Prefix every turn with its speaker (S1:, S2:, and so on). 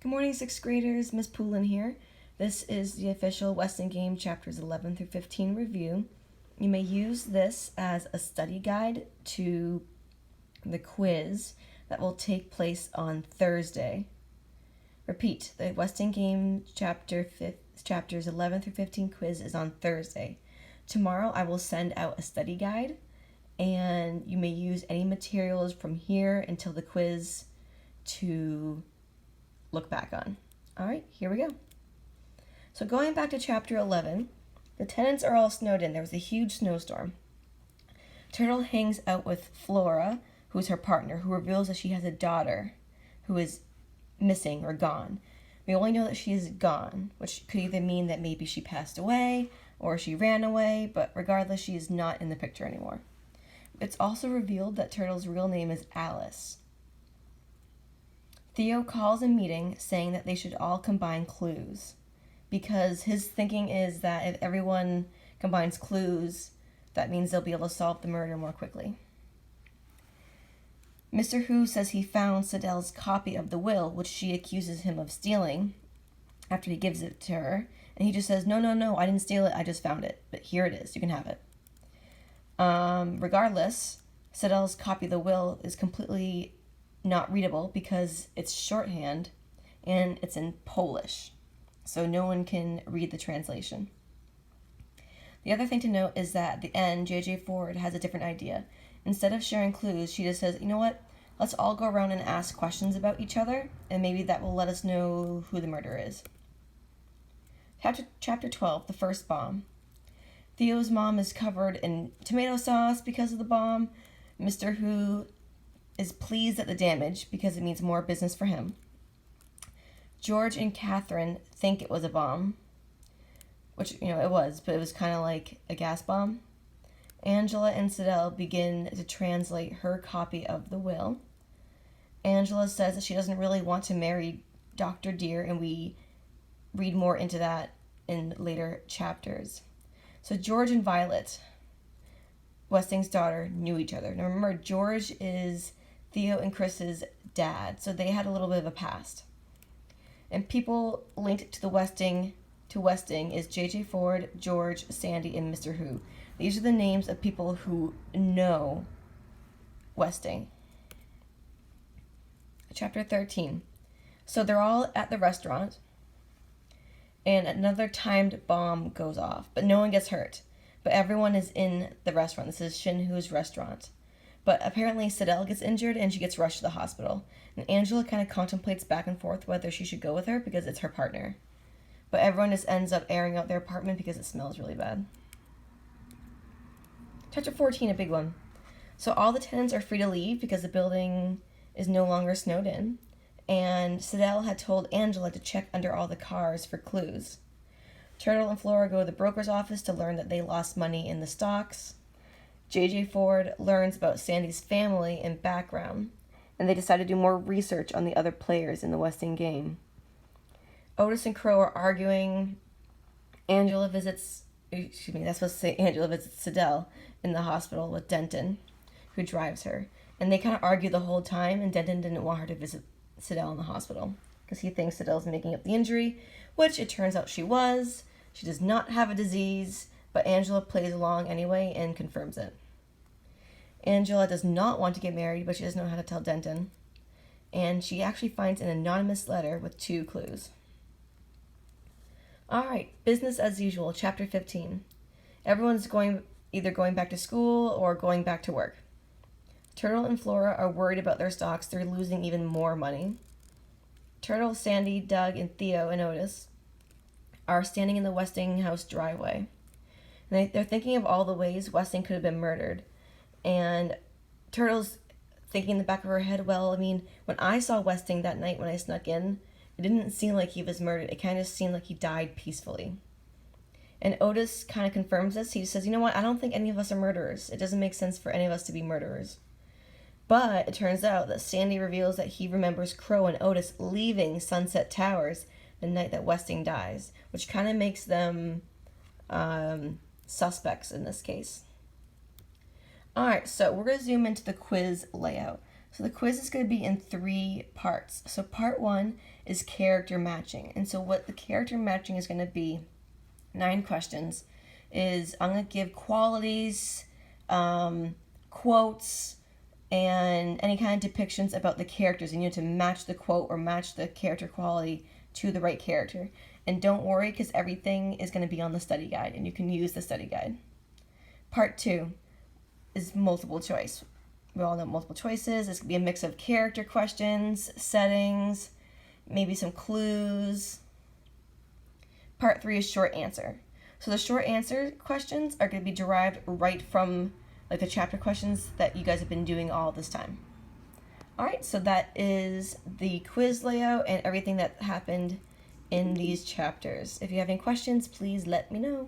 S1: Good morning, 6th graders. Miss Poulin here. This is the official Weston Game Chapters 11 through 15 review. You may use this as a study guide to the quiz that will take place on Thursday. Repeat, the Weston Game Chapters 11 through 15 quiz is on Thursday. Tomorrow I will send out a study guide, and you may use any materials from here until the quiz to look back on. All right, here we go. So going back to chapter 11, the tenants are all snowed in. There was a huge snowstorm. Turtle hangs out with Flora, who's her partner, who reveals that she has a daughter who is missing or gone. We only know that she is gone, which could either mean that maybe she passed away or she ran away, but regardless, she is not in the picture anymore. It's also revealed that Turtle's real name is Alice. Theo calls a meeting saying that they should all combine clues, because his thinking is that if everyone combines clues, that means they'll be able to solve the murder more quickly. Mr. Who says he found Siddell's copy of the will, which she accuses him of stealing after he gives it to her, and he just says, no, I didn't steal it, I just found it, but here it is, you can have it. Regardless, Siddell's copy of the will is completely not readable because it's shorthand and it's in Polish, so no one can read the translation. The other thing to note is that at the end, J.J. Ford has a different idea. Instead of sharing clues, she just says, you know what, let's all go around and ask questions about each other, and maybe that will let us know who the murderer is. Chapter 12, the first bomb. Theo's mom is covered in tomato sauce because of the bomb. Mr. Who is pleased at the damage because it means more business for him. George and Catherine think it was a bomb, which, it was, but it was kind of like a gas bomb. Angela and Siddell begin to translate her copy of the will. Angela says that she doesn't really want to marry Dr. Deer, and we read more into that in later chapters. So George and Violet, Westing's daughter, knew each other. Now remember, George is Theo and Chris's dad, so they had a little bit of a past. And people linked to Westing is J.J. Ford, George, Sandy, and Mr. Who. These are the names of people who know Westing. Chapter 13. So they're all at the restaurant, and another timed bomb goes off, but no one gets hurt. But everyone is in the restaurant. This is Shin Who's restaurant. But apparently Siddell gets injured and she gets rushed to the hospital. And Angela kind of contemplates back and forth whether she should go with her because it's her partner. But everyone just ends up airing out their apartment because it smells really bad. Chapter 14, a big one. So all the tenants are free to leave because the building is no longer snowed in. And Siddell had told Angela to check under all the cars for clues. Turtle and Flora go to the broker's office to learn that they lost money in the stocks. J.J. Ford learns about Sandy's family and background, and they decide to do more research on the other players in the Westing game. Otis and Crow are arguing. Angela visits Siddell in the hospital with Denton, who drives her. And they kind of argue the whole time, and Denton didn't want her to visit Siddell in the hospital because he thinks Siddell's making up the injury, which it turns out she was. She does not have a disease, but Angela plays along anyway and confirms it. Angela does not want to get married, but she doesn't know how to tell Denton. And she actually finds an anonymous letter with 2 clues. Alright, business as usual, chapter 15. Everyone's either going back to school or going back to work. Turtle and Flora are worried about their stocks. They're losing even more money. Turtle, Sandy, Doug, and Theo and Otis are standing in the Westing house driveway. And they're thinking of all the ways Westing could have been murdered. And Turtle's thinking in the back of her head, well, when I saw Westing that night when I snuck in, it didn't seem like he was murdered. It kind of seemed like he died peacefully. And Otis kind of confirms this. He says, you know what, I don't think any of us are murderers. It doesn't make sense for any of us to be murderers. But it turns out that Sandy reveals that he remembers Crow and Otis leaving Sunset Towers the night that Westing dies, which kind of makes them suspects in this case. Alright, so we're going to zoom into the quiz layout. So the quiz is going to be in 3 parts. So part 1 is character matching. And so what the character matching is going to be, 9 questions, is I'm going to give qualities, quotes, and any kind of depictions about the characters. And you need to match the quote or match the character quality to the right character. And don't worry, because everything is going to be on the study guide, and you can use the study guide. Part 2 is multiple choice. We all know multiple choices. This could be a mix of character questions, settings, maybe some clues. Part 3 is short answer. So the short answer questions are going to be derived right from like the chapter questions that you guys have been doing all this time. All right, so that is the quiz layout and everything that happened in these chapters. If you have any questions, please let me know.